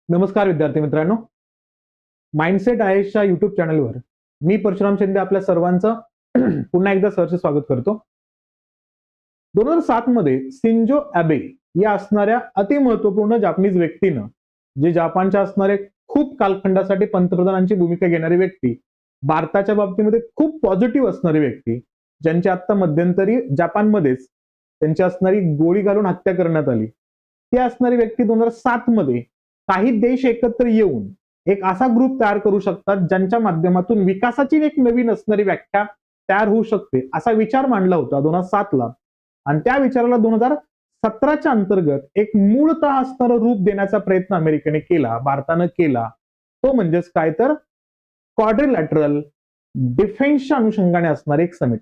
नमस्कार विद्यार्थी मित्रांनो, माइंडसेट आयएसच्या युट्यूब चॅनलवर मी परशुराम शिंदे आपल्या सर्वांचं पुन्हा एकदा सहर्ष स्वागत करतो. 2007 मध्ये शिंजो अॅबे या असणाऱ्या अतिमहत्वपूर्ण जापनीज व्यक्तीनं, जे जपानच्या असणारे खूप कालखंडासाठी पंतप्रधानांची भूमिका घेणारी व्यक्ती, भारताच्या बाबतीमध्ये खूप पॉझिटिव्ह असणारी व्यक्ती, ज्यांची आता मध्यंतरी जपानमध्येच त्यांची असणारी गोळी घालून हत्या करण्यात आली, ती असणारी व्यक्ती 2007 मध्ये काही देश एकत्र येऊन एक असा ग्रुप तयार करू शकतात ज्यांच्या माध्यमातून विकासाची एक नवीन असणारी व्याख्या तयार होऊ शकते, असा विचार मांडला होता 2007 ला. आणि त्या विचाराला 2017च्या अंतर्गत एक मूळतः असणारं रूप देण्याचा प्रयत्न अमेरिकेने केला, भारतानं केला. तो म्हणजेच काय तर क्वाड्रिलॅटरल डिफेन्सच्या अनुषंगाने असणारे एक समिट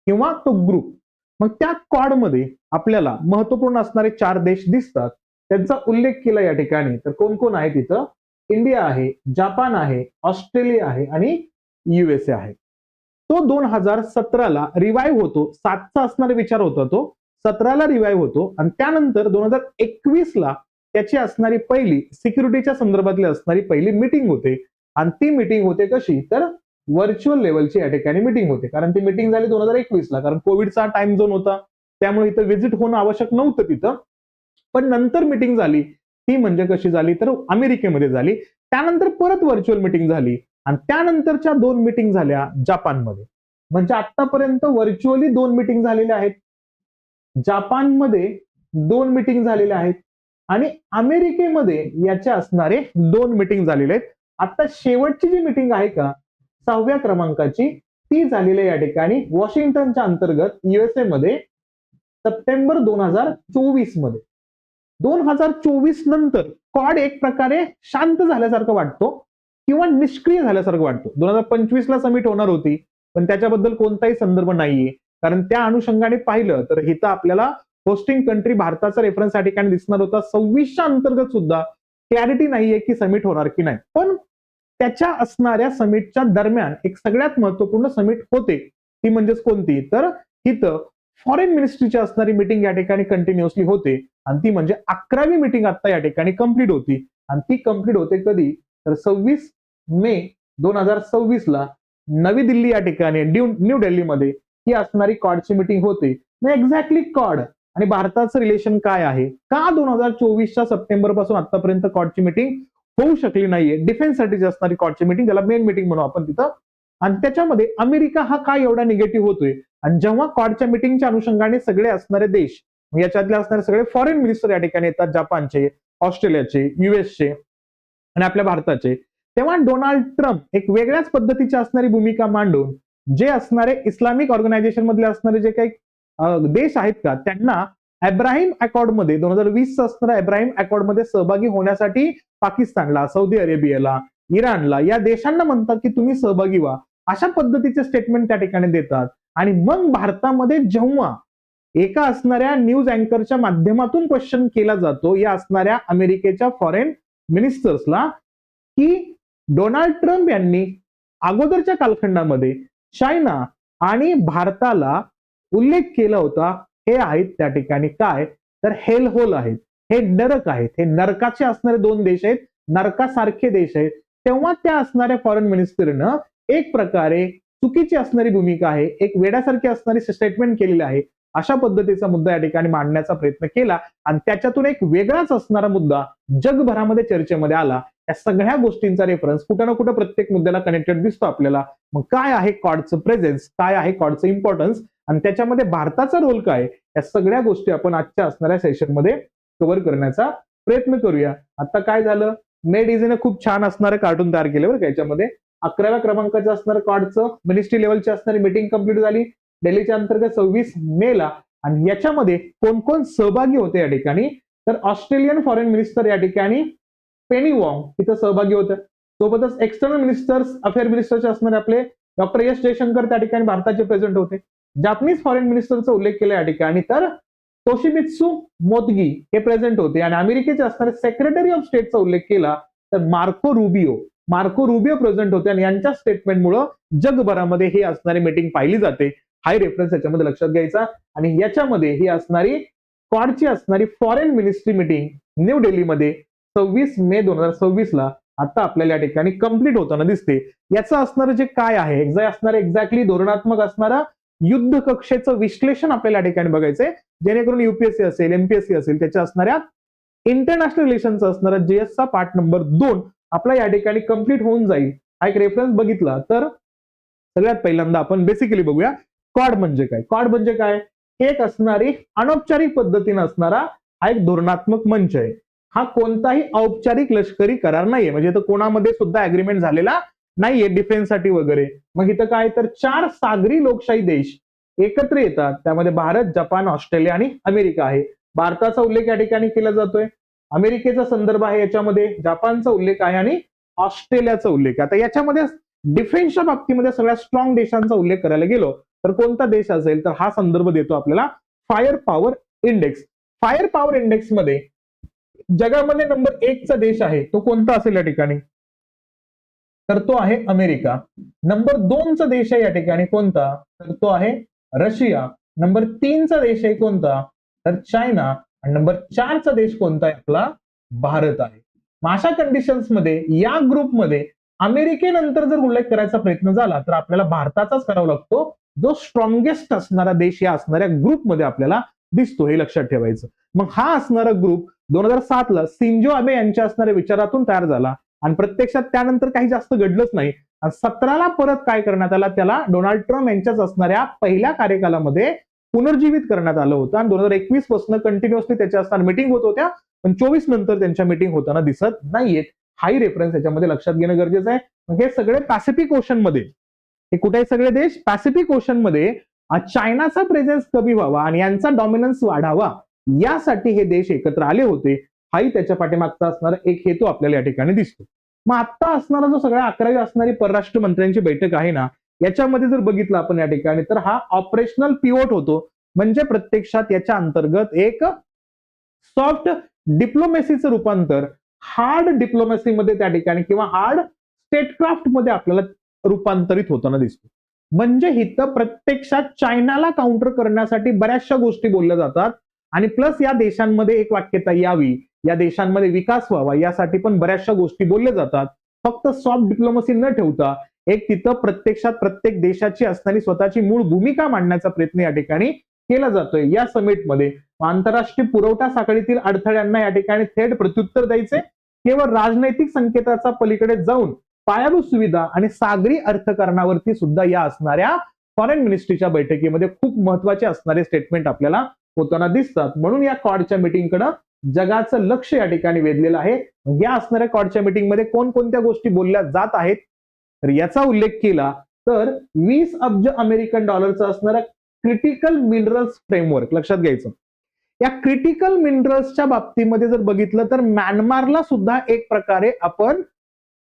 किंवा तो ग्रुप. मग त्या क्वाडमध्ये आपल्याला महत्वपूर्ण असणारे 4 देश दिसतात. त्यांचा उल्लेख केला या ठिकाणी. तर कोण कोण आहे तिथं? इंडिया आहे, जपान आहे, ऑस्ट्रेलिया आहे आणि युएसए आहे. तो 2017ला रिवाईव्ह होतो. 7चा असणारा विचार होता, तो 17ला रिवाईव्ह होतो आणि त्यानंतर 2021ला त्याची असणारी पहिली सिक्युरिटीच्या संदर्भातली असणारी पहिली मीटिंग होते. आणि ती मीटिंग होते कशी? तर व्हर्च्युअल लेवलची या ठिकाणी मीटिंग होते. कारण ती मीटिंग झाली 2021ला, कारण कोविडचा टाइम झोन होता, त्यामुळे इथं व्हिजिट होणं आवश्यक नव्हतं तिथं. पण नंतर मीटिंग झाली, ती म्हणजे कशी झाली? तर अमेरिकेमध्ये झाली. त्यानंतर परत व्हर्च्युअल मीटिंग झाली आणि त्यानंतरच्या 2 मीटिंग झाल्या जपानमध्ये. म्हणजे आतापर्यंत व्हर्च्युअली 2 मीटिंग झालेल्या आहेत, जपानमध्ये 2 मीटिंग झालेल्या आहेत आणि अमेरिकेमध्ये याच्या असणारे 2 मीटिंग झालेले आहेत. आता शेवटची जी मीटिंग आहे का 6व्या क्रमांकाची, ती झालेली या ठिकाणी वॉशिंग्टनच्या अंतर्गत युएसए मध्ये सप्टेंबर 2024 मध्ये. 2024 नंतर क्वाड एक प्रकारे शांत झाल्यासारखं वाटतो किंवा निष्क्रिय झाल्यासारखं वाटतो. 2025ला समिट होणार होती, पण त्याच्याबद्दल कोणताही संदर्भ नाहीये. कारण त्या अनुषंगाने पाहिलं तर इथं आपल्याला होस्टिंग कंट्री भारताचा रेफरन्स या ठिकाणी दिसणार होता. 26च्या अंतर्गत सुद्धा क्लॅरिटी नाहीये की समिट होणार की नाही. पण त्याच्या असणाऱ्या समिटच्या दरम्यान एक सगळ्यात महत्वपूर्ण समिट होते, ती म्हणजेच कोणती? तर इथं फॉरेन मिनिस्ट्रीची असणारी मीटिंग या ठिकाणी कंटिन्युअसली होते आणि ती म्हणजे 11वी मीटिंग आता या ठिकाणी कंप्लीट होती. आणि ती कंप्लीट होते कधी? तर 26 मे 2026ला नवी दिल्ली या ठिकाणी न्यू दिल्लीमध्ये ही असणारी क्वाडची मीटिंग होते. एक्झॅक्टली क्वाड आणि भारताचं रिलेशन काय आहे? का 2024च्या सप्टेंबर पासून आतापर्यंत क्वाडची मीटिंग होऊ शकली नाहीये? डिफेन्ससाठी असणारी क्वाडची मीटिंग, त्याला मेन मीटिंग म्हणू आपण तिथं. आणि त्याच्यामध्ये अमेरिका हा काय एवढा निगेटिव्ह होतोय? आणि जेव्हा क्वाडच्या मीटिंगच्या अनुषंगाने सगळे असणारे देश, याच्यातले असणारे सगळे फॉरेन मिनिस्टर या ठिकाणी येतात, जपानचे, ऑस्ट्रेलियाचे, युएसचे आणि आपल्या भारताचे, तेव्हा डोनाल्ड ट्रम्प एक वेगळ्याच पद्धतीची असणारी भूमिका मांडून जे असणारे इस्लामिक ऑर्गनायझेशन मधले असणारे जे काही देश आहेत का, त्यांना अब्राहिम अकॉर्ड मध्ये 2020 असणाऱ्या अब्राहिम अकॉर्ड मध्ये सहभागी होण्यासाठी पाकिस्तानला, सौदी अरेबियाला, इराणला, या देशांना म्हणतात की तुम्ही सहभागी व्हा, अशा पद्धतीचे स्टेटमेंट त्या ठिकाणी देतात. आणि मग भारतामध्ये जेव्हा एका असणाऱ्या न्यूज अँकरच्या माध्यमातून क्वेश्चन केला जातो या असणाऱ्या अमेरिकेच्या फॉरेन मिनिस्टर्सला, की डोनाल्ड ट्रम्प यांनी अगोदरच्या कालखंडामध्ये चायना आणि भारताला उल्लेख केला होता, हे आहेत त्या ठिकाणी काय? तर हेल होल आहेत, हे नरक आहेत, हे नरकाचे असणारे 2 देश आहेत, नरकासारखे देश आहेत. तेव्हा त्या असणाऱ्या फॉरेन मिनिस्टरनं एक प्रकारे चुकीची असणारी भूमिका आहे, एक वेड्यासारखी असणारी स्टेटमेंट केलेली आहे, अशा पद्धतीचा मुद्दा या ठिकाणी मांडण्याचा प्रयत्न केला. आणि त्याच्यातून एक वेगळाच असणारा मुद्दा जगभरामध्ये चर्चेमध्ये आला. या सगळ्या गोष्टींचा रेफरन्स कुठं ना कुठं प्रत्येक मुद्द्याला कनेक्टेड दिसतो आपल्याला. मग काय आहे क्वाडचं प्रेझेन्स, काय आहे क्वाडचं इम्पॉर्टन्स आणि त्याच्यामध्ये भारताचा रोल काय, या सगळ्या गोष्टी आपण आजच्या असणाऱ्या सेशनमध्ये कव्हर करण्याचा प्रयत्न करूया. आता काय झालं? मेड इझीने खूप छान असणारं कार्टून तयार केलं बरं का. याच्यामध्ये 11व्या क्रमांकाचं असणारं क्वाडचं मिनिस्ट्री लेवलची असणारी मीटिंग कंप्लीट झाली दिल्लीच्या अंतर्गत 26 मेला. आणि याच्यामध्ये कोण कोण सहभागी होते या ठिकाणी? तर ऑस्ट्रेलियन फॉरेन मिनिस्टर या ठिकाणी पेनी वॉंग इथं सहभागी होते. सोबतच एक्सटर्नल मिनिस्टर्स, अफेअर मिनिस्टरचे असणारे आपले डॉक्टर एस जयशंकर त्या ठिकाणी भारताचे प्रेझेंट होते. जापनीज फॉरेन मिनिस्टरचा उल्लेख केला या ठिकाणी, तर तोशिमित्सू मोतगी हे प्रेझेंट होते. आणि अमेरिकेचे असणारे सेक्रेटरी ऑफ स्टेटचा उल्लेख केला तर मार्को रुबियो प्रेझेंट होते. आणि यांच्या स्टेटमेंटमुळे जगभरामध्ये ही असणारी मीटिंग पाहिली जाते. हाय रेफरन्स याच्यामध्ये लक्षात घ्यायचा. आणि याच्यामध्ये ही असणारी क्वाडची असणारी फॉरेन मिनिस्ट्री मीटिंग न्यू दिल्लीमध्ये 26 मे 2026 ला आता आपल्याला या ठिकाणी कंप्लीट होताना दिसते. याचं असणारं जे काय आहे एक्झॅक्टली धोरणात्मक असणारं युद्ध कक्षेचं विश्लेषण आपल्याला या ठिकाणी बघायचंय, जेणेकरून युपीएससी असेल, एमपीएससी असेल, त्याच्या असणाऱ्या इंटरनॅशनल रिलेशनचा असणारा जेएसचा पार्ट नंबर 2 आपला या ठिकाणी कंप्लीट होऊन जाईल. हा एक रेफरन्स बघितला तर सगळ्यात पहिल्यांदा आपण बेसिकली बघूया क्वाड म्हणजे काय. क्वाड म्हणजे काय, हे एक असणारी अनौपचारिक पद्धतीने असणारा हा एक धोरणात्मक मंच आहे. हा कोणताही औपचारिक लष्करी करार नाहीये, म्हणजे इथं कोणामध्ये सुद्धा अग्रीमेंट झालेला नाहीये डिफेन्ससाठी वगैरे. मग इथं काय तर 4 सागरी लोकशाही देश एकत्र येतात, त्यामध्ये भारत, जपान, ऑस्ट्रेलिया आणि अमेरिका आहे. भारताचा उल्लेख या ठिकाणी केला जातोय, अमेरिकेचा संदर्भ आहे याच्यामध्ये, जपानचा उल्लेख आहे आणि ऑस्ट्रेलियाचा उल्लेख आहे. आता याच्यामध्ये डिफेन्सच्या बाबतीमध्ये सगळ्या स्ट्रॉंग देशांचा उल्लेख करायला गेलो तर कोणता देश असेल तर हा संदर्भ देतो आपल्याला fire power index. Fire power index मध्ये जगामध्ये नंबर 1 चा देश आहे तो कोणता असेल या ठिकाणी, तर तो आहे अमेरिका. नंबर 2 चा देश आहे या ठिकाणी कोणता, तर तो आहे रशिया. नंबर 3 चा देश आहे कोणता, तर चायना. आणि नंबर 4 चा देश कोणता आहे आपला, भारत आहे. मग अशा कंडिशन्स मध्ये या ग्रुपमध्ये अमेरिकेनंतर जर उल्लेख करायचा प्रयत्न झाला तर आपल्याला भारताचाच करावा लागतो, जो स्ट्रॉंगेस्ट असणारा देश या असणाऱ्या ग्रुपमध्ये आपल्याला दिसतो, हे लक्षात ठेवायचं. मग हा असणारा ग्रुप 2007 ला शिंजो अबे यांच्या असणाऱ्या विचारातून तयार झाला आणि प्रत्यक्षात त्यानंतर काही जास्त घडलंच नाही. 17 ला परत काय करण्यात आला, त्याला डोनाल्ड ट्रम्प यांच्याच असणाऱ्या पहिल्या कार्यकालामध्ये पुनर्जीवित करण्यात आलं होतं आणि 2021 पासून कंटिन्युअसली त्याच्या असताना मिटिंग होत होत्या, पण 24 नंतर त्यांच्या मिटिंग होताना दिसत नाहीयेत. हाही रेफरन्स याच्यामध्ये लक्षात घेणं गरजेचं आहे. मग हे सगळे पॅसिफिक ओशन मध्ये, हे कुठे सगळे देश पॅसिफिक ओशन मध्ये चायनाचा प्रेझेन्स कमी व्हावा आणि यांचा डॉमिनन्स वाढावा यासाठी हे देश एकत्र आले होते. हाही त्याच्या पाठीमागचा असणारा एक हेतू आपल्याला या ठिकाणी दिसतो. मग आता असणारा जो सगळ्या 11वी असणारी परराष्ट्र मंत्र्यांची बैठक आहे ना, याच्यामध्ये जर बघितलं आपण या ठिकाणी तर हा ऑपरेशनल पिवोट होतो. म्हणजे प्रत्यक्षात याच्या अंतर्गत एक सॉफ्ट डिप्लोमॅसीचं रूपांतर हार्ड डिप्लोमॅसीमध्ये त्या ठिकाणी किंवा हार्ड स्टेटक्राफ्ट मध्ये आपल्याला रूपांतरित होताना दिसतो. म्हणजे इथं प्रत्यक्षात चायनाला काउंटर करण्यासाठी बऱ्याचशा गोष्टी बोलल्या जातात आणि प्लस या देशांमध्ये एक वाक्यता यावी, या देशांमध्ये विकास व्हावा यासाठी पण बऱ्याचशा गोष्टी बोलल्या जातात. फक्त सॉफ्ट डिप्लोमसी न ठेवता एक तिथं प्रत्यक्षात प्रत्येक देशाची असणारी स्वतःची मूळ भूमिका मांडण्याचा प्रयत्न या ठिकाणी केला जातोय. या समिटमध्ये आंतरराष्ट्रीय पुरवठा साखळीतील अडथळ्यांना या ठिकाणी थेट प्रत्युत्तर द्यायचे, केवळ राजनैतिक संकेताचा पलीकडे जाऊन पायाभूत सुविधा आणि सागरी अर्थकारणावरती सुद्धा या असणाऱ्या फॉरेन मिनिस्ट्रीच्या बैठकीमध्ये खूप महत्वाचे असणारे स्टेटमेंट आपल्याला होताना दिसतात. म्हणून या क्वाडच्या मीटिंगकडे जगाचं लक्ष या ठिकाणी वेधलेलं आहे. या असणाऱ्या क्वाडच्या मीटिंगमध्ये कोणकोणत्या गोष्टी बोलल्या जात आहेत तर याचा उल्लेख केला तर 20 अब्ज अमेरिकन डॉलरचा असणारा क्रिटिकल मिनरल्स फ्रेमवर्क लक्षात घ्यायचं. या क्रिटिकल मिनरल्सच्या बाबतीमध्ये जर बघितलं तर म्यानमारला सुद्धा एक प्रकारे आपण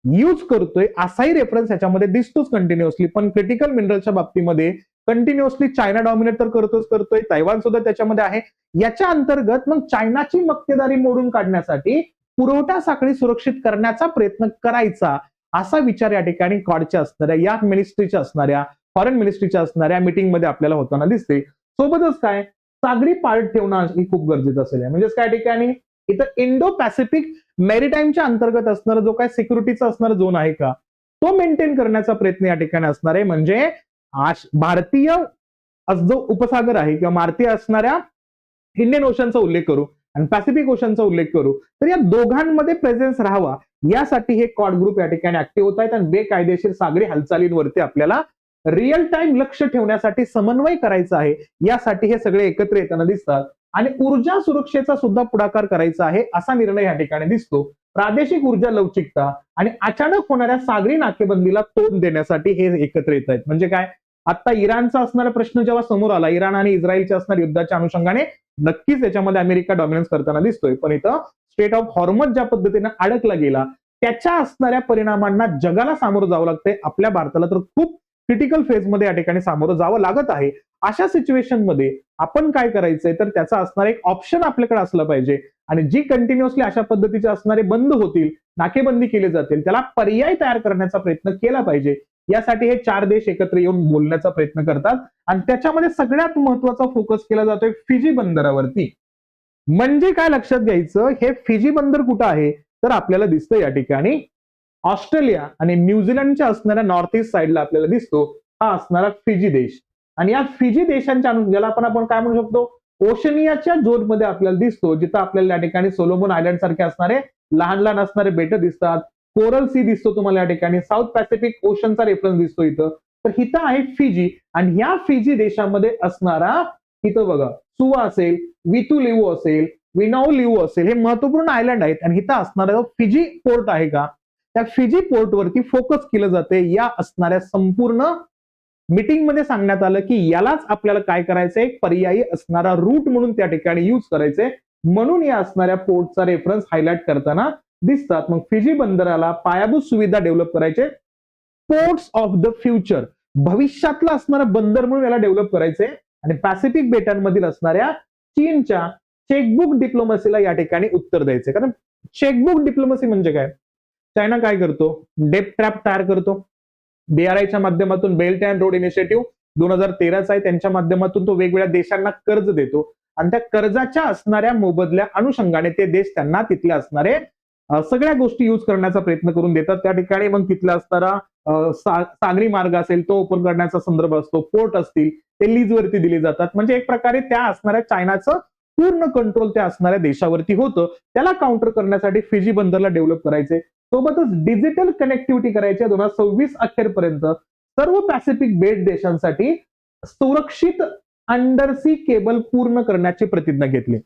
यूज करतोय असाही रेफरन्स याच्यामध्ये दिसतोच कंटिन्युअसली. पण क्रिटिकल मिनरल्सच्या बाबतीमध्ये कंटिन्युअसली चायना डॉमिनेट तर करतोय, तैवान सुद्धा त्याच्यामध्ये आहे. याच्या अंतर्गत मग चायनाची मक्तेदारी मोडून काढण्यासाठी पुरवठा साखळी सुरक्षित करण्याचा प्रयत्न करायचा असा विचार या ठिकाणी क्वाडच्या असणाऱ्या या मिनिस्ट्रीच्या असणाऱ्या फॉरेन मिनिस्ट्रीच्या असणाऱ्या मीटिंगमध्ये आपल्याला होताना दिसते. सोबतच काय सागरी पार्ट ठेवणं ही खूप गरजेचं असेल. म्हणजेच काय ठिकाणी इथं इंडो पॅसिफिक मेरिटाईमच्या अंतर्गत असणारा जो काय सिक्युरिटीचा असणारा झोन आहे का तो मेंटेन करण्याचा प्रयत्न या ठिकाणी असणार आहे. म्हणजे भारतीय जो उपसागर आहे किंवा भारतीय असणाऱ्या इंडियन ओशनचा उल्लेख करू आणि पॅसिफिक ओशनचा उल्लेख करू तर या दोघांमध्ये प्रेझेन्स राहावा यासाठी हे क्वाड ग्रुप या ठिकाणी ऍक्टिव्ह होत आहेत आणि बेकायदेशीर सागरी हालचालींवरती आपल्याला रिअल टाइम लक्ष ठेवण्यासाठी समन्वय करायचा आहे. यासाठी हे सगळे एकत्र येताना दिसतात आणि ऊर्जा सुरक्षेचा सुद्धा पुढाकार करायचा आहे असा निर्णय या ठिकाणी दिसतो. प्रादेशिक ऊर्जा लवचिकता आणि अचानक होणाऱ्या सागरी नाकेबंदीला तोंड देण्यासाठी हे एकत्र येत आहेत. म्हणजे काय, आता इराणचा असणारा प्रश्न जेव्हा समोर आला, इराण आणि इस्रायलच्या असणाऱ्या युद्धाच्या अनुषंगाने नक्कीच याच्यामध्ये अमेरिका डॉमिनन्स करताना दिसतोय. पण इथं स्टेट ऑफ हॉर्मझ ज्या पद्धतीने अडकला गेला त्याच्या असणाऱ्या परिणामांना जगाला सामोरं जावं लागतंय. आपल्या भारताला तर खूप क्रिटिकल फेजमध्ये या ठिकाणी सामोरं जावं लागत आहे. अशा सिच्युएशन मध्ये आपण काय करायचंय तर त्याचा असणार एक ऑप्शन आपल्याकडे असलं पाहिजे आणि जी कंटिन्युअसली अशा पद्धतीचे असणारे बंद होतील, नाकेबंदी केली जातील, त्याला पर्याय तयार करण्याचा प्रयत्न केला पाहिजे. यासाठी हे 4 देश एकत्र येऊन बोलण्याचा प्रयत्न करतात आणि त्याच्यामध्ये सगळ्यात महत्वाचा फोकस केला जातोय फिजी बंदरावरती. म्हणजे काय लक्षात घ्यायचं, हे फिजी बंदर कुठं आहे तर आपल्याला दिसतं या ठिकाणी ऑस्ट्रेलिया आणि न्यूझीलंडच्या असणाऱ्या नॉर्थ ईस्ट साईडला आपल्याला दिसतो हा असणारा फिजी देश. आणि या फिजी देशांच्या ज्याला आपण काय म्हणू शकतो, ओशनियाच्या झोनमध्ये आपल्याला दिसतो, जिथं आपल्याला या ठिकाणी सोलोमन आयलंड सारखे असणारे लहान लहान असणारे बेट दिसतात. कोरल सी दिसतो तुम्हाला या ठिकाणी. साऊथ पॅसिफिक ओशनचा रेफरन्स दिसतो इथं. तर इथं आहे फिजी आणि या फिजी देशामध्ये असणारा इथं बघा सुवा असेल, वितुलिव्हो असेल, विनाउलिव्हो असेल, हे महत्वपूर्ण आयलंड आहेत. आणि इथं असणारा फिजी पोर्ट आहे का, त्या फिजी पोर्टवरती फोकस केलं जाते. या असणाऱ्या संपूर्ण मीटिंग मध्ये सांगण्यात आलं की यालाच आपल्याला काय करायचंय, पर्यायी असणारा रूट म्हणून त्या ठिकाणी युज करायचंय. म्हणून या असणाऱ्या पोर्टचा रेफरन्स हायलाइट करताना दिसतात. मग फिजी बंदराला पायाभूत सुविधा डेव्हलप करायचे, पोर्ट्स ऑफ द फ्युचर, भविष्यातला असणारा बंदर म्हणून याला डेव्हलप करायचे. आणि पॅसिफिक बेटांमधील असणाऱ्या चीनच्या चेकबुक डिप्लोमसीला या ठिकाणी उत्तर द्यायचे. कारण चेकबुक डिप्लोमसी म्हणजे काय, चायना काय करतो, डेप ट्रॅप तयार करतो. BRIच्या माध्यमातून बेल्ट अँड रोड इनिशिएटिव्ह 2013चा आहे, त्यांच्या माध्यमातून तो वेगवेगळ्या देशांना कर्ज देतो आणि त्या कर्जाच्या असणाऱ्या मोबदल्या अनुषंगाने ते देश त्यांना तिथले असणारे सगळ्या गोष्टी युज करण्याचा प्रयत्न करून देतात. त्या ठिकाणी मग तिथला असणारा सागरी मार्ग असेल तो ओपन करण्याचा संदर्भ असतो, पोर्ट असतील ते लीजवरती दिले जातात. म्हणजे एक प्रकारे त्या असणाऱ्या चायनाचं पूर्ण कंट्रोल त्या असणाऱ्या देशावरती होतं. त्याला काउंटर करण्यासाठी फिजी बंदरला डेव्हलप करायचे. सोबतच डिजिटल कनेक्टिव्हिटी करायची. 2026 अखेरपर्यंत सर्व पॅसिफिक बेट देशांसाठी सुरक्षित अंडरसी केबल पूर्ण करण्याची प्रतिज्ञा घेतली.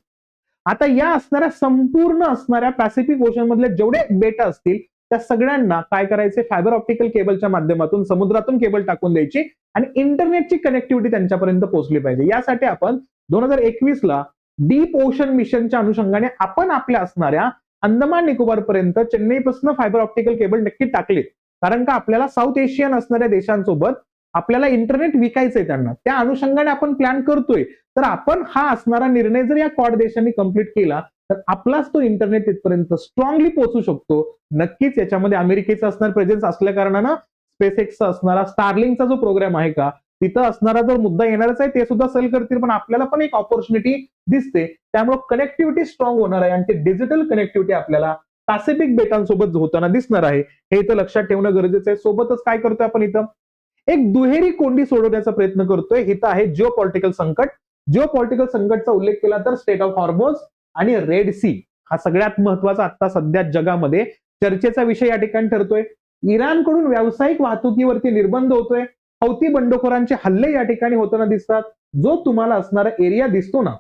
आता या असणाऱ्या संपूर्ण असणाऱ्या पॅसिफिक ओशन मधले जेवढे बेट असतील त्या सगळ्यांना काय करायचे, फायबर ऑप्टिकल केबलच्या माध्यमातून समुद्रातून केबल टाकून द्यायची आणि इंटरनेटची कनेक्टिव्हिटी त्यांच्यापर्यंत पोहोचली पाहिजे. यासाठी आपण 2021 ला डीप ओशन मिशनच्या अनुषंगाने आपण आपल्या असणाऱ्या अंदमान निकोबार पर्यंत चेन्नईपासून फायबर ऑप्टिकल केबल नक्की टाकले. कारण का आपल्याला साऊथ एशियन असणाऱ्या देशांसोबत आपल्याला इंटरनेट विकायचंय त्यांना, त्या अनुषंगाने आपण प्लॅन करतोय. तर आपण हा असणारा निर्णय जर या क्वाड देशांनी कंप्लीट केला तर आपलाच तो इंटरनेट तिथपर्यंत स्ट्रॉंगली पोहोचू शकतो. नक्कीच याच्यामध्ये अमेरिकेचा असणार प्रेझेन्स असल्या कारणानं स्पेस एक्सचा असणारा स्टारलिंकचा जो प्रोग्राम आहे का, तिथं असणारा जो मुद्दा येणारच आहे ते सुद्धा सेल करतील. पण आपल्याला पण एक ऑपॉर्च्युनिटी दिसते, त्यामुळे कनेक्टिव्हिटी स्ट्रॉंग होणार आहे आणि ते डिजिटल कनेक्टिव्हिटी आपल्याला पॅसिफिक बेटांसोबत होताना दिसणार आहे. हे इथं लक्षात ठेवणं गरजेचं आहे. सोबतच काय करतोय आपण इथं, एक दुहेरी कोंडी सोडवण्याचा प्रयत्न करतोय. इथं आहे जिओ पॉलिटिकल संकट. जिओ पॉलिटिकल संकटचा उल्लेख केला तर स्टेट ऑफ हॉर्मोज आणि रेड सी हा सगळ्यात महत्वाचा आता सध्या जगामध्ये चर्चेचा विषय या ठिकाणी ठरतोय. इराणकडून व्यावसायिक वाहतुकीवरती निर्बंध होतोय. हौती बंडखोरांचे हल्ले या ठिकाणी होताना दिसतात. जो तुम्हाला असणारा एरिया दिसतो ना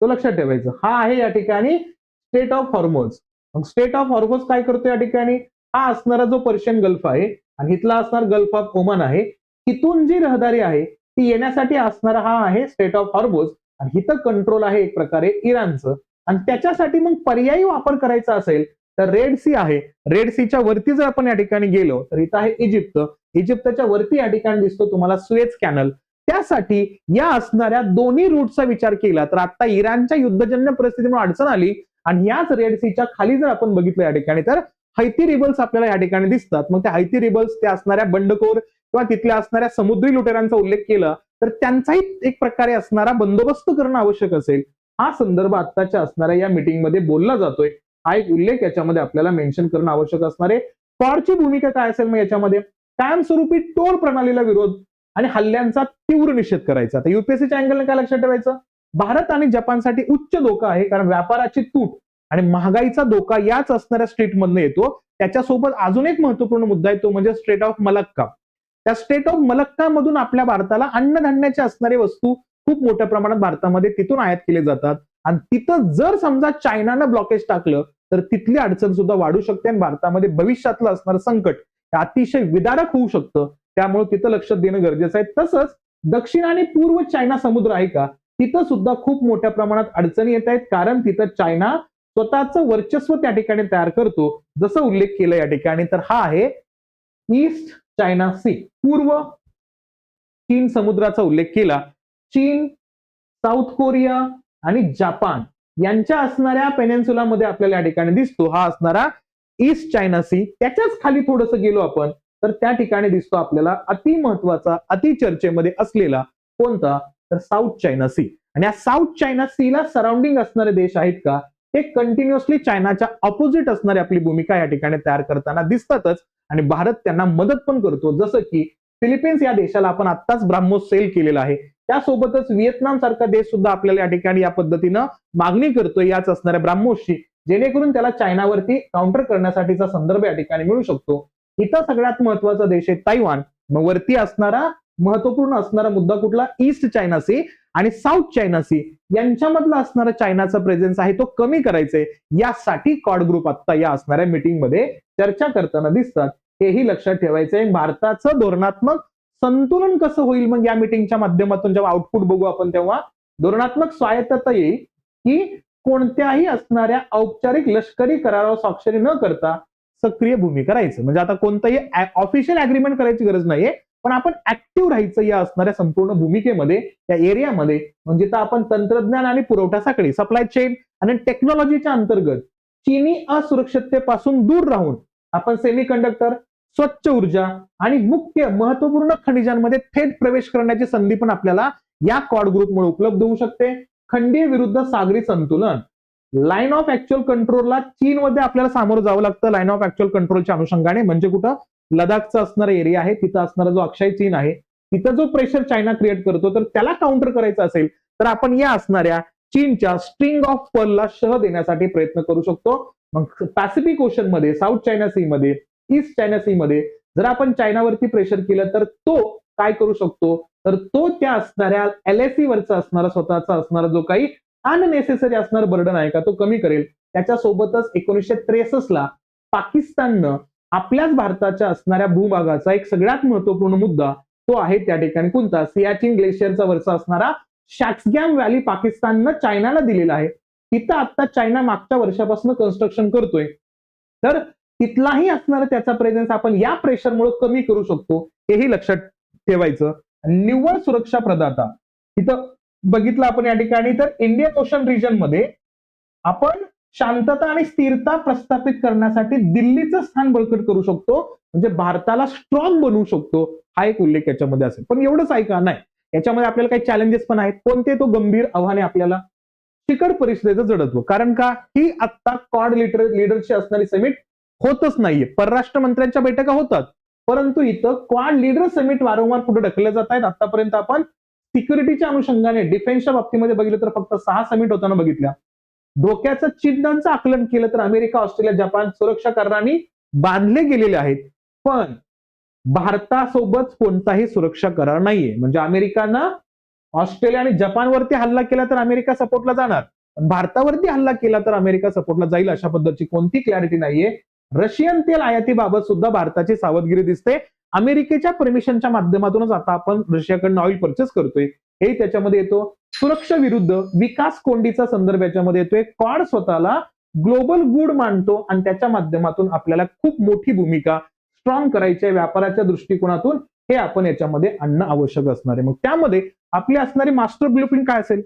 तो लक्षात ठेवायचा, हा आहे या ठिकाणी state of Hormuz. State of Hormuz काय करतो या ठिकाणी, हा असणारा जो पर्शियन गल्फ आहे आणि इथला असणार गल्फ ऑफ ओमान आहे, तिथून जी रहदारी आहे ती येण्यासाठी असणारा हा आहे स्टेट ऑफ हॉर्मोज. आणि इथं कंट्रोल आहे एक प्रकारे इराणचं. आणि त्याच्यासाठी मग पर्यायी वापर करायचा असेल तर रेड सी आहे. रेड सीच्या वरती जर आपण या ठिकाणी गेलो तर इथं आहे इजिप्त. इजिप्तच्या वरती या ठिकाणी दिसतो तुम्हाला सुएझ कॅनल. त्यासाठी या असणाऱ्या दोन्ही रूटचा विचार केला तर आता इराणच्या युद्धजन्य परिस्थितीमुळे अडचण आली आणि याच रेड सीच्या खाली जर आपण बघितलं या ठिकाणी तर हैती रिबल्स आपल्याला या ठिकाणी दिसतात. मग त्या हैती रिबल्स त्या असणाऱ्या बंडखोर किंवा तिथल्या असणाऱ्या समुद्री लुटेरांचा उल्लेख केला तर त्यांचाही एक प्रकारे असणारा बंदोबस्त करणं आवश्यक असेल. हा संदर्भ आत्ताच्या असणाऱ्या या मीटिंगमध्ये बोलला जातोय. हा एक उल्लेख याच्यामध्ये आपल्याला मेन्शन करणं आवश्यक असणार आहे. क्वाडची भूमिका काय असेल मग याच्यामध्ये, कायमस्वरूपी टोल प्रणालीला विरोध आणि हल्ल्यांचा तीव्र निषेध करायचा. आता युपीएससीच्या अँगलने काय लक्षात ठेवायचं, भारत आणि जपानसाठी उच्च धोका आहे कारण व्यापाराची तूट आणि महागाईचा धोका याच असणाऱ्या स्ट्रीटमधनं येतो. त्याच्यासोबत अजून एक महत्वपूर्ण मुद्दा आहे तो म्हणजे स्ट्रेट ऑफ मलक्का. त्या स्टेट ऑफ मलक्का मधून आपल्या भारताला अन्नधान्याचे असणारे वस्तू खूप मोठ्या प्रमाणात भारतामध्ये तिथून आयात केले जातात. आणि तिथं जर समजा चायनानं ब्लॉकेज टाकलं तर तिथली अडचण सुद्धा वाढू शकते आणि भारतामध्ये भविष्यातलं असणारं संकट अतिशय विदारक होऊ शकतं. त्यामुळे तिथं लक्ष देणं गरजेचं आहे. तसंच दक्षिण आणि पूर्व चायना समुद्र आहे का, तिथं सुद्धा खूप मोठ्या प्रमाणात अडचणी येत आहेत कारण तिथं चायना स्वतःचं वर्चस्व त्या ठिकाणी तयार करतो. जसं उल्लेख केलं या ठिकाणी तर हा आहे ईस्ट चायना सी. पूर्व चीन समुद्राचा उल्लेख केला. चीन, साऊथ कोरिया आणि जपान यांच्या असणाऱ्या पेनिन्सुलामध्ये आपल्याला या ठिकाणी दिसतो हा असणारा ईस्ट चायना सी. त्याच्याच खाली थोडंसं गेलो आपण तर त्या ठिकाणी दिसतो आपल्याला अति महत्वाचा अति चर्चेमध्ये असलेला कोणता तर साऊथ चायना सी. आणि या साऊथ चायना सीला सराउंडिंग असणारे देश आहेत का हे कंटिन्युअसली चायनाच्या ऑपोजिट असणारी आपली भूमिका या ठिकाणी तयार करताना दिसतातच आणि भारत त्यांना मदत पण करतो. जसं की फिलिपिन्स या देशाला आपण आत्ताच ब्राह्मोस सेल केलेला आहे, त्यासोबतच व्हिएतनाम सारखा देश सुद्धा आपल्याला या ठिकाणी या पद्धतीनं मागणी करतोय याच असणाऱ्या ब्राह्मोसची, जेणेकरून त्याला चायनावरती काउंटर करण्यासाठीचा संदर्भ या ठिकाणी मिळू शकतो. इथं सगळ्यात महत्वाचा देश आहे तायवान. मग वरती असणारा महत्वपूर्ण असणारा मुद्दा कुठला? ईस्ट चायना सी आणि साऊथ चायना सी यांच्यामधला असणारा चायनाचा प्रेझेन्स आहे तो कमी करायचंय, यासाठी क्वाड ग्रुप आता या असणाऱ्या मीटिंगमध्ये चर्चा करताना दिसतात. हेही लक्षात ठेवायचंय. भारताचं धोरणात्मक संतुलन कसं होईल मग या मीटिंगच्या माध्यमातून जेव्हा आउटपुट बघू आपण तेव्हा त्यात्मक स्वायत्तता येईल की कोणत्याही असणाऱ्या औपचारिक लष्करी करारावर स्वाक्षरी न करता सक्रिय भूमिका राहायचं. म्हणजे आता कोणताही ऑफिशियल अग्रीमेंट करायची गरज नाहीये, पण आपण ऍक्टिव्ह राहायचं या असणाऱ्या संपूर्ण भूमिकेमध्ये, या एरियामध्ये. म्हणजे तर आपण तंत्रज्ञान आणि पुरवठा साखळी, सप्लाय चेन आणि टेक्नॉलॉजीच्या अंतर्गत चीनी असुरक्षिततेपासून दूर राहून आपण सेमीकंडक्टर, स्वच्छ ऊर्जा आणि मुख्य महत्वपूर्ण खनिजांमध्ये थेट प्रवेश करण्याची संधी पण आपल्याला या क्वाड ग्रुपमुळे उपलब्ध होऊ शकते. खंडीय विरुद्ध सागरी संतुलन, लाईन ऑफ ऍक्च्युअल कंट्रोलला चीनमध्ये आपल्याला सामोरं जावं लागतं लाईन ऑफ ऍक्च्युअल कंट्रोलच्या अनुषंगाने. म्हणजे कुठं? लडाखचा असणारा एरिया आहे, तिथं असणारा जो अक्षय चीन आहे, तिथं जो प्रेशर चायना क्रिएट करतो, तर त्याला काउंटर करायचं असेल तर आपण या असणाऱ्या चीनच्या स्ट्रिंग ऑफ पर्लला शह देण्यासाठी प्रयत्न करू शकतो. मग पॅसिफिक ओशन मध्ये, साऊथ चायना सी मध्ये, ईस्ट चायना सी मध्ये जर आपण चायनावरती प्रेशर केलं तर तो काय करू शकतो? तर तो त्या असणाऱ्या LAC वरचा असणारा स्वतःचा असणारा जो काही अननेसेसरी असणारा बर्डन आहे का तो कमी करेल. त्याच्यासोबतच 1963 ला पाकिस्ताननं आपल्याच भारताच्या असणाऱ्या भूभागाचा एक सगळ्यात महत्वपूर्ण मुद्दा तो आहे त्या ठिकाणी कोणता? सियाचीन ग्लेशियरचा वरचा असणारा शॅक्सगॅम व्हॅली पाकिस्ताननं चायनाला दिलेला आहे. तिथं आता चायना मागच्या वर्षापासून कन्स्ट्रक्शन करतोय, तर तिथलाही असणारा त्याचा प्रेझेन्स आपण या प्रेशरमुळे कमी करू शकतो, हेही लक्षात ठेवायचं. निव्वळ सुरक्षा प्रदाता इथं बघितलं आपण या ठिकाणी तर इंडियन ओशन रिजन मध्ये आपण शांतता आणि स्थिरता प्रस्थापित करण्यासाठी दिल्लीचं स्थान बळकट करू शकतो, म्हणजे भारताला स्ट्रॉंग बनवू शकतो, हा एक उल्लेख याच्यामध्ये असेल. पण एवढंच आहे का? नाही, याच्यामध्ये आपल्याला काही चॅलेंजेस पण आहेत. कोणते? तो गंभीर आव्हाने आपल्याला शिखर परिषदेचं जडत्व. कारण का? ही आता क्वाड लीडरची असणारी समिट होतच नाहीये. परराष्ट्र मंत्र्यांच्या बैठका होतात, परंतु इथं क्वाड लीडर समिट वारंवार पुढे ढकलल्या जात आहेत. आतापर्यंत आपण सिक्युरिटीच्या अनुषंगाने डिफेन्सच्या बाबतीमध्ये बघितलं तर फक्त 6 समिट होताना बघितल्या. धोक्याचं चिन्हांचं आकलन केलं तर अमेरिका, ऑस्ट्रेलिया, जपान सुरक्षा करारांनी बांधले गेलेले आहेत, पण भारतासोबत कोणताही सुरक्षा करार नाहीये. म्हणजे अमेरिकानं ऑस्ट्रेलिया आणि जपानवरती हल्ला केला तर अमेरिका सपोर्टला जाणार, भारतावरती हल्ला केला तर अमेरिका सपोर्टला जाईल अशा पद्धतीची कोणती क्लॅरिटी नाहीये. रशियन तेल आयातीबाबत सुद्धा भारताची सावधगिरी दिसते. अमेरिकेच्या परमिशनच्या माध्यमातूनच आता आपण रशियाकडनं ऑइल परचेस करतोय, हे त्याच्यामध्ये येतो. सुरक्षा विरुद्ध विकास कोंडीचा संदर्भ याच्यामध्ये येतोय. क्वाड स्वतःला ग्लोबल गुड मानतो आणि त्याच्या माध्यमातून आपल्याला खूप मोठी भूमिका स्ट्रॉंग करायची आहे व्यापाराच्या दृष्टिकोनातून, हे आपण याच्यामध्ये आणणं आवश्यक असणार आहे. मग त्यामध्ये आपली असणारी मास्टर ब्लूप्रिंट काय असेल?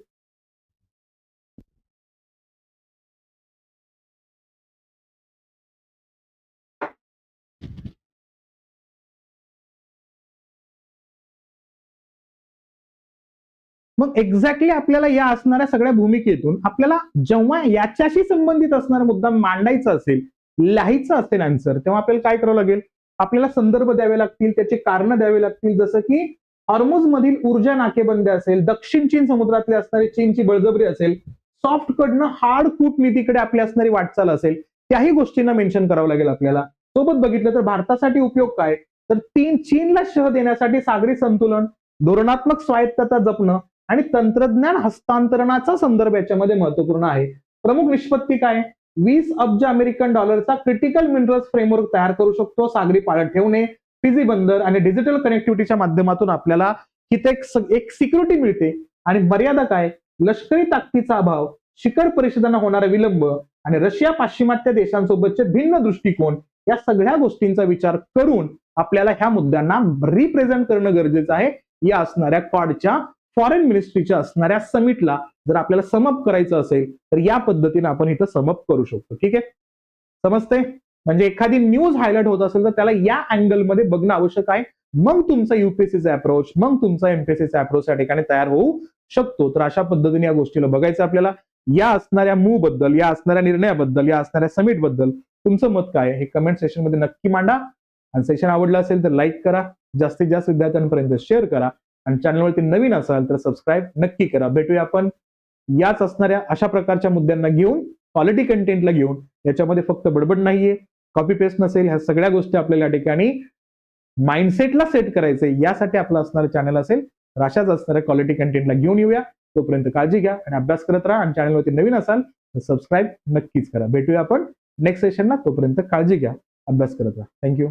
मग एक्झॅक्टली आपल्याला या असणाऱ्या सगळ्या भूमिकेतून आपल्याला जेव्हा याच्याशी संबंधित असणारा मुद्दा मांडायचा असेल, लिहायचं असेल आन्सर, तेव्हा आपल्याला काय करावं लागेल? आपल्याला संदर्भ द्यावे लागतील, त्याची कारणं द्यावी लागतील. जसं की हॉर्मुझ मधील ऊर्जा नाकेबंदी असेल, दक्षिण चीन समुद्रातली असणारी चीनची बळजबरी असेल, सॉफ्ट कडनं हार्ड कूटनीतीकडे आपली असणारी वाटचाल असेल, त्याही गोष्टींना मेन्शन करावं लागेल आपल्याला. सोबत बघितलं तर भारतासाठी उपयोग काय? तर चीनला शह देण्यासाठी सागरी संतुलन, धोरणात्मक स्वायत्तता जपणं आणि तंत्रज्ञान हस्तांतरणाचा संदर्भ याच्यामध्ये महत्वपूर्ण आहे. प्रमुख निष्पत्ती काय? 20 अब्ज अमेरिकन डॉलरचा क्रिटिकल मिनरल्स फ्रेमवर्क तयार करू शकतो. सागरी पाळत ठेवणे, फिजी बंदर आणि डिजिटल कनेक्टिव्हिटीच्या माध्यमातून आपल्याला तिथे एक सिक्युरिटी मिळते. आणि मर्यादा काय? लष्करी ताकदीचा अभाव, शिखर परिषदांना होणारा विलंब आणि रशिया पाश्चिमात्य देशांसोबतचे भिन्न दृष्टिकोन, या सगळ्या गोष्टींचा विचार करून आपल्याला ह्या मुद्द्यांना रिप्रेझेंट करणं गरजेचं आहे. या असणाऱ्या क्वाडच्या फॉरेन मिनिस्ट्रीच्या असणाऱ्या समिटला जर आपल्याला समअप करायचं असेल तर या पद्धतीने आपण इथं समअप करू शकतो. ठीक आहे, समजते? म्हणजे एखादी न्यूज हायलाइट होत असेल तर त्याला या अँगलमध्ये बघणं आवश्यक आहे. मग तुमचा युपीएससीचा अप्रोच, मग तुमचा एमपीएससीचा अप्रोच या ठिकाणी तयार होऊ शकतो. तर अशा पद्धतीने या गोष्टीला बघायचं आपल्याला. या असणाऱ्या मूव बद्दल, या असणाऱ्या निर्णयाबद्दल, या असणाऱ्या समिट बद्दल तुमचं मत काय आहे हे कमेंट सेक्शन मध्ये नक्की मांडा. आणि सेशन आवडलं असेल तर लाईक करा, जास्तीत जास्त विद्यार्थ्यांपर्यंत शेअर करा आणि चॅनलवरती नवीन असाल तर सबस्क्राईब नक्की करा. भेटूया आपण याच असणाऱ्या अशा प्रकारच्या मुद्द्यांना घेऊन, क्वालिटी कंटेंटला घेऊन. याच्यामध्ये फक्त बडबड नाहीये, कॉपी पेस्ट नसेल, ह्या सगळ्या गोष्टी आपल्याला या ठिकाणी माइंडसेटला सेट करायचंय यासाठी आपलं असणारं चॅनल असेल. तर अशाच असणाऱ्या क्वालिटी कंटेंटला घेऊन येऊया. तोपर्यंत काळजी घ्या आणि अभ्यास करत राहा आणि चॅनलवरती नवीन असाल तर सबस्क्राईब नक्कीच करा. भेटूया आपण नेक्स्ट सेशनला. तोपर्यंत काळजी घ्या, अभ्यास करत राहा. थँक्यू.